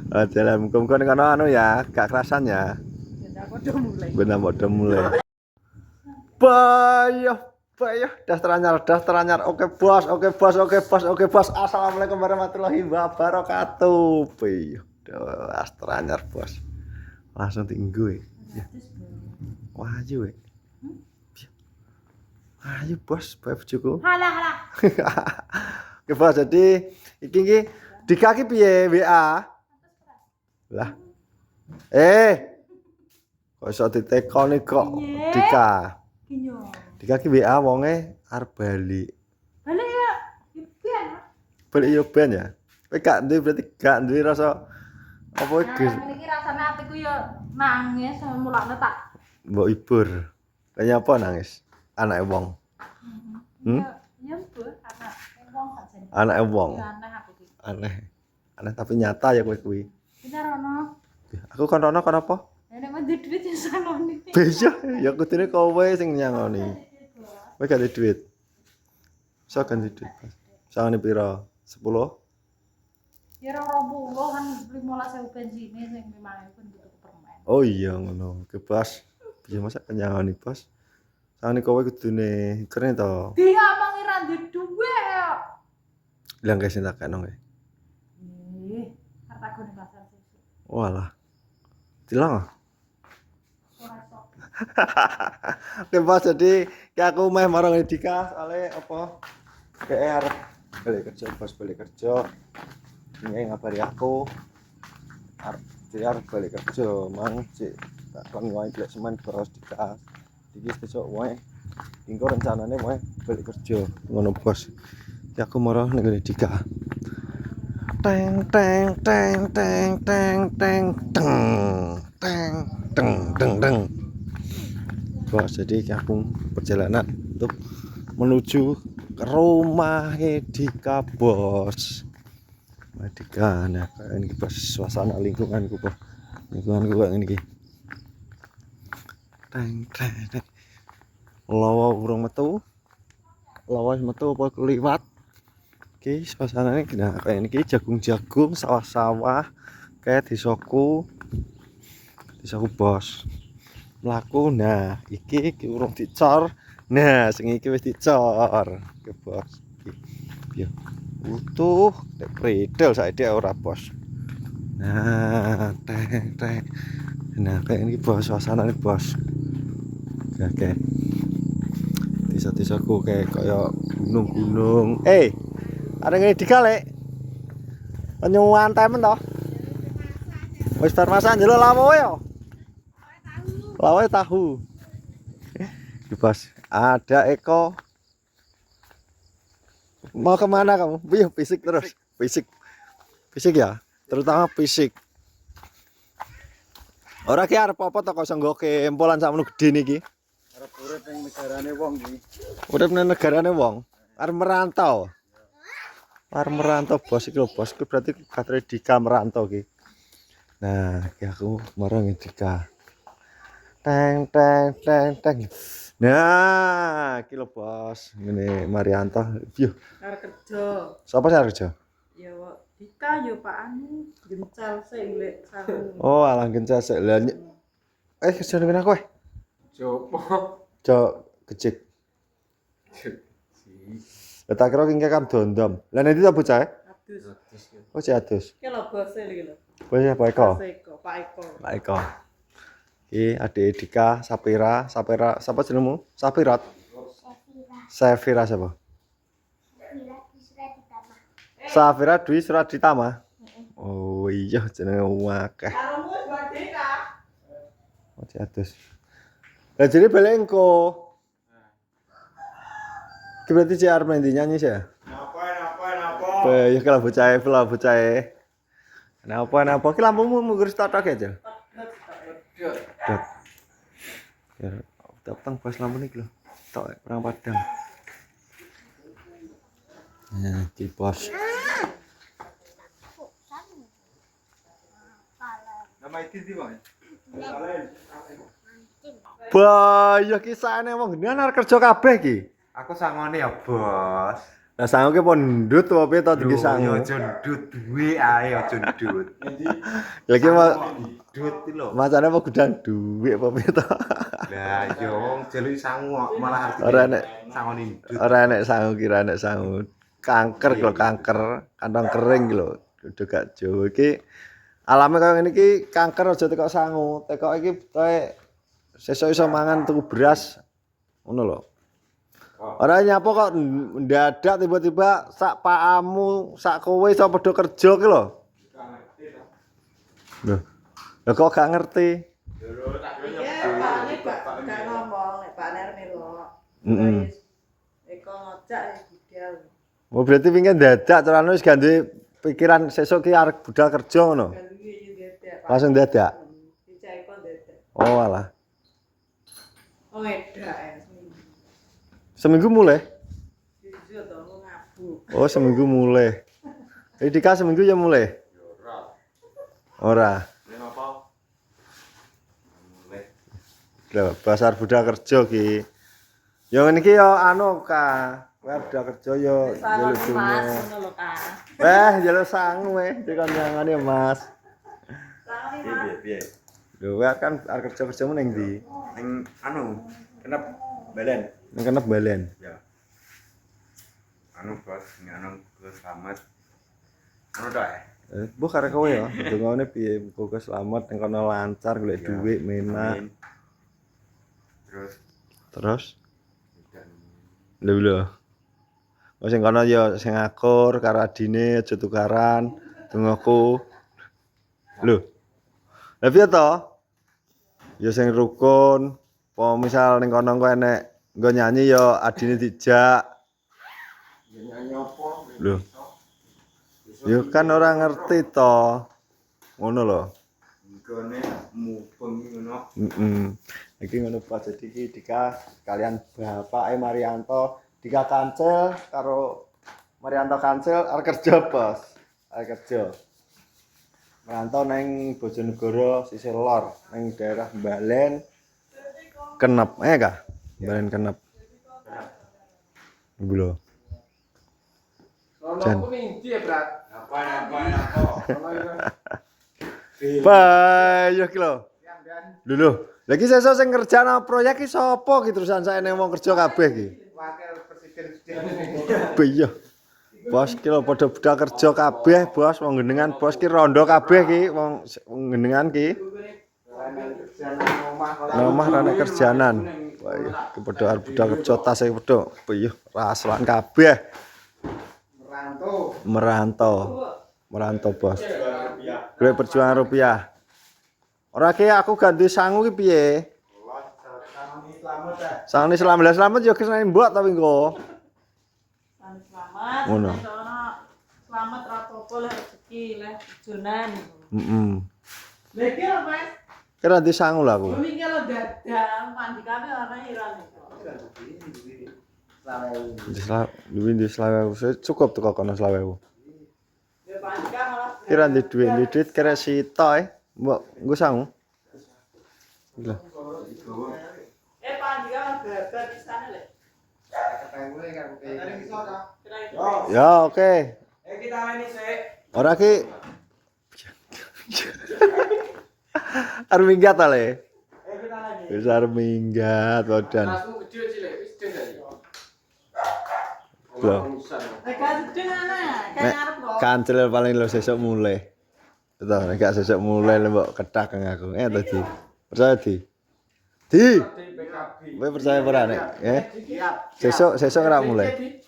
Jalan muga-muga ning kono anu ya, gak kerasan ya. Benar udah mulai. Bayo, bayo, daster anyar. Oke bos. Assalamualaikum warahmatullahi wabarakatuh. Bayo, daster anyar bos. Langsung tinggu ya. Wahyu ya. Ayo bos, bae bojoku. Halah. Oke bos, jadi iki di kaki piye WA? Lah. Kok iso ditekoni kok Dika. Dika ki WA wonge arep balik. Balik ya ben. Balik yo ben ya. Kowe gak duwe berarti gak duwe rasa apa iki? Nah, iki rasane atiku yo nangis mulane tak mbok ibur. Kaya apa nangis? Anake wong. Ya mbok anake wong sakjane. Anake wong. Aneh aku iki. Aneh tapi nyata ya kowe kuwi. Bener ono. Aku kon ono kon apa? Nek mah duit ya sanoni. Iya, ya kudune kowe sing nyangoni. Kowe gak ada duit. Iso ganti duit. Sangane pira? 10? Ya 20 kan 15.000 bensine sing 5.000 tuku permen. Oh iya ngono. Ke Bos. Piye masa kenyangoni, Bos? Sangane kowe kudune keren to. Dia omongi ra duwe duwe kok. Lah guys tak kano kowe. Hartaku ning pasar susu. Walah. Tilang. Oke bos, jadi aku meh marang Dika soalnya apa kayak arep balik kerja bos, balik kerja ini ngabari aku arep balik kerja mang cik tak kon wae blek semen beras Dika iki besok wae tingko rencanane wae balik kerja ngono bos ya aku marang ning Dika teng bos, jadi aku perjalanan untuk menuju ke rumah Dika bos. Dika, nah ini bos suasana lingkunganku bos, lingkunganku kayak ini. Teng. Lawa burung metu, apa keliwat. Oke, suasananya nah kayak ini jagung-jagung, sawah-sawah, kayak disoku bos. Mlaku nah iki urung dicor. Nah, sing iki wis dicor. Oke, bos. Iki. Utuh, nek predel saiki ora, bos. Nah, teng. Nah, kayak ini bos suasanane, bos. Oke. Desa-desaku kayak kaya gunung-gunung. Ada ngene digalek. Penyuwan temen to. Wis bar masak njaluk lawoe yo. Lawe tahu. Bos, ada Eko. Mau kemana kamu? Wih, fisik terus. Fisik ya, terutama fisik. Ora ki arep apa to kok senggoke empolan sakmono gedhe niki. Arep urip ning negarane wong iki. Urip ning negarane wong. Arep merantau. Arep merantau bos iki lho, bos. Ku berarti katre Dika merantau iki. Nah, iki aku marang Dika. Teng. Nah, iki lho bos, ngene Marianto. Piye? Arep kerja. Sapa sing arep kerja? Ya Dika yo Pak Anu, gencal sik lek sangu. Oh, alah gencal sik. Lah kerja ning aku. Jopo? Jo kecik. Lah tak kira ki kan dondom. Lah nanti tak bocah? Adus. Oh, si Adus. Ki lho bose iki lho. Bos ya Pak Eko. Pak Eko. Iki adik Dika, Sapira, sapa jenengmu? Sapirat. Safira siapa? Safira Dwi Suraditama. Oh iya jenenge akeh. Karomu wis badhe ka? Oh Adus. Lah jadi balik engko. Ki berarti cek arep nanti nyanyi sih ya? Napa? Ya kalau bocah. Napa? Ki lampumu munggur statok aja. Ya, datang pas lampu nih loh, tok perang padang. Nah, di bos. Nama itu di mana? Bah, ya kisahnya emang gini arep kerja kabeh ki. Aku sangone ya, Bos. Lah sangu ki pon ndut apa piye to iki sangu? Yo aja ndut duwe ae aja ndut. Lagi mau Ndut iki lho. macane apa gudang duit apa piye to? Lah yo wong jeli sangu kok malah artine Ora enek sangone ndut. ora enek sangu kira enek sangu. Kanker lho kanker, kantong kering lho. Udah gak Jawa iki alame kaya ngene iki kanker aja teko sangu. Teko iki toe sesuk iso mangan tuku beras. Ngono lho. Ora nyapa kok mendadak tiba-tiba sak pakamu, sak kowe iso padha kerja ki lho. Lho. Lah kok gak ngerti? Iya, Pak ini gak ngomong, nek Pak Ner melo. Heeh. Eko ngojak ya budal. Oh berarti pingin dadak carane wis gak duwe pikiran sesuk ki arep budal kerja ngono. Kan iki dadak. Langsung dadak. Dicek eko dadak. Oh alah. Oh edak ya. Seminggu mulai? Jujur to ngabu. Oh seminggu mulai. Dika seminggu ya mulai? Ora. Nek apa? Lho, pasar budal kerja ki. Ya ngene iki ya anu ka. Kowe budal kerja ya Salon njaluk Mas dunya. ngono lho Kak. Njaluk sangu dikon nyangane Mas. Salon Piye piye? Lho kowe kan arep kerja-kerjamu ning ndi? Ning anu kenep balen. Ning kenep balen. Ya. Anu bos, anu selamat. Anu tok ya. Bu karek kowe ya. Dongane piye muga selamat ning kono lancar golek Ya, dhuwit menak. amin. Terus Dan lho. Wong sing kono ya sing akur karo adine aja tukaran dongaku. Lho. Lah piye to? Ya sing rukun. Po misal ning kono kok enek nggo nyanyi ya adine dijak. nyanyi apa? Lho. Ya kan ora ngerti to. Ngono lho. Nggone mubeng ngono. Heeh. Iki ngono Pak jadi iki Dika kalian Bapak Marianto Dika Kancil karo Marianto Kancil arep kerja Bos. Arep kerja. Merantau neng Bojonegoro sisih lor neng daerah Balen Kenep kah? Balen Kenep. Iku lho. Jan. Bayo ki lho. Lho. Lagi sesuk sing ngerjana proyek ki sapa ki terusan saya neng wong kerja kabeh ki. Wakil presiden. Iya. Bos ki lho padha budal kerja kabeh, Bos. Wong genengan bos ki rondo kabeh ki wong genengan ki. Nomah rene kerjanan. Wah iya, ki padha arep budal kerja tas e padha. Iya, rasulan kabeh. Merantau, Bos. Golek perjuangan rupiah. Ora ki aku ganti sangu ki piye? Sangu selamat ya kesane mbok tapi engko. Selamat. Ngono. Selamat ra apa-apa leh rezeki leh jonan. Heeh. Lha iki lho Mas. Kira ganti sangu lah aku. Bumi ki lho dadak pandikane ora irane. Di Slawewu. Cukup teko kono Slawewu. Ya pandika malah Kira di duit kira sito mbok nggo sangu. Lho. pandika malah gagal di sana leh. Ya oke. Kita ini sik. Ora ki arep minggat ta le. Wis arep minggat wadan. Lho. Nek sedeng ana, kayak ngarep kok. Kancil paling lho sesuk mulai. Betul, nek gak sesuk mulai lho mbok ketak kang aku. Tadi. Percaya di. Di. Kowe percaya ora nek? Sesuk ora mulai.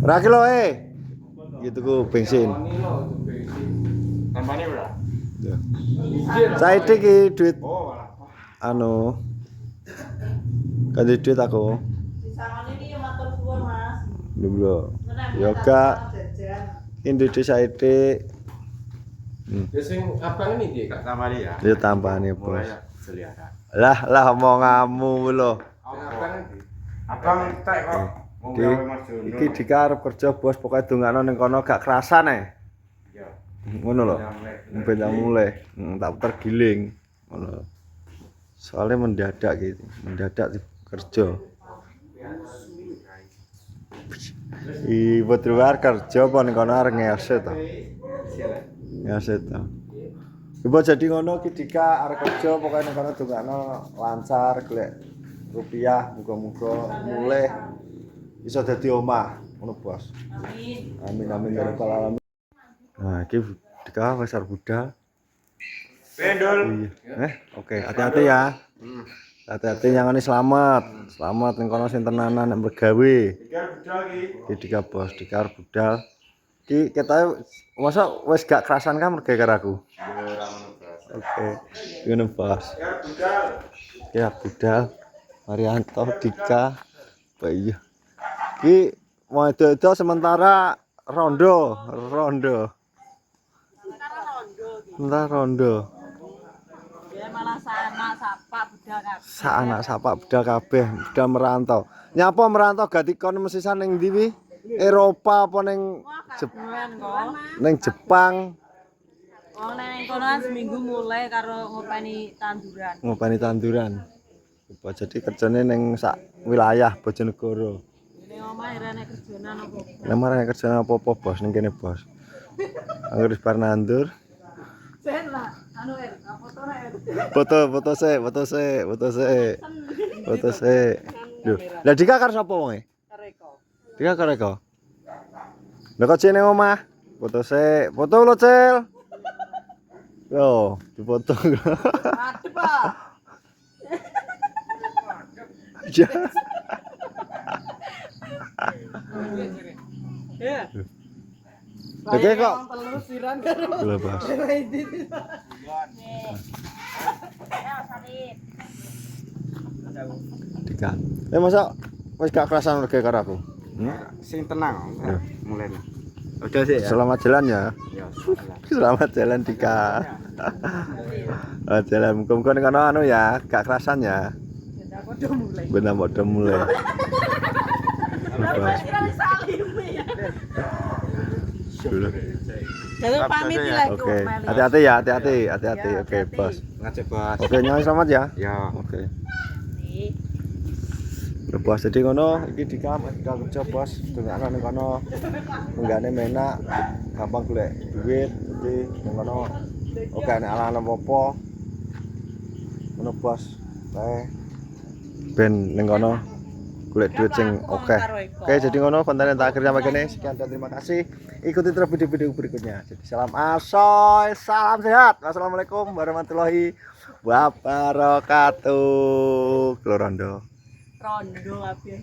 Ora ki lho Gitu ku bensin. Tampane ora? Ya. Saiki ki duit Oh, anu. Ganti duit aku. Di sana ini matur suwun Mas. Lho. Menawa Ya tak gak jajan. ini duit saiki. Ya sing abang ini dia Kak. tampane ya. Ya tampane, Bos. Mulai selihara. Lah omonganmu lho. Abang tak kok mau Di, gawe Mas Jono. iki Dika arep kerja Bos, pokoke dongano ning kono gak kerasan Ya. Ngono lho. Ben mulai, tak tergiling. Ngono. Soalnya mendadak gitu. Mendadak kerja. Ibu luar kerja apa ning kono arep ngese to. Ngese to. Ibu jadi ngono ki Dika arep kerja pokoke ning kono dongakno lancar golek rupiah muga-muga mulih bisa dadi omah ngono Bos. Amin. Amin ya rabbal alamin. Nah, iki Dika wis arep budal. Pendul. Iya. Oke, hati-hati ya. Hati-hati nyangane selamat. Selamat ning kono sing tenanan nek bergawe. Tiga budal ki. Iki Dika Bos, Dika arep budal. Ki ketoke masa wis gak kerasan kan mergo karo aku. Ora ngono, Bos. Oke. Ngono Bos. Tiga budal. Ya budal. Marianto Dika. Iya. Ki mau itu sementara rondo. Sementara rondo. Ya malah sana sapa budal kabeh. Sak anak sapa budal kabeh, budal merantau. Nyapa merantau gati kon mesisan ning ndi wi? Eropa apa ning Bulan kok. ning Jepang Wong nek kono kan seminggu mulai karo ngopeni tanduran. ngopeni tanduran. Apa jadi kerjane ning sak wilayah Bojonegoro. Ini omah irene kerjonan apa? Nek marane kerjane apa-apa Bos ning kene Bos. Anggere bar nandur. Sen lah, anu fotone Foto se. Lho, lah Dika karo sapa wonge? Kareko. Dika karo eko. Lah kok jene omah? Foto lo Cel. Yo, dipoto. Adep ah. Ya. Ya. Oke kok. Telusiran karo. Lho, Bos. Dika. Masa wis gak kerasan rega karo aku? Sing tenang. Ya. Mulai. Udah sih ya. Selamat jalan ya. Ya. Selamat jalan Dika. Jalan muga-muga ning kono anu ya, gak kerasan ya. Udah mulai. Benar udah mulai. Jadi pamit lah iku. Oke, hati-hati ya, hati-hati. Oke, Bos. Ngajak Bos. Oke, nyanyi selamat ya. Ya. Oke. Lho Bos, jadi ngono iki Dika kerja Bos, dongakno ning kono. Munggane menak, gampang golek duit, jadi ning kono oke nek ala apa-apa. Ngono Bos. Kae ben ning kono golek duit sing oke. Oke, jadi ngono konten yang terakhir sampai kene. Sekian dan terima kasih. Ikuti terus video-video berikutnya. Jadi salam asoy, salam sehat. Wassalamualaikum warahmatullahi wabarakatuh. Rondo. Rondo apa ya?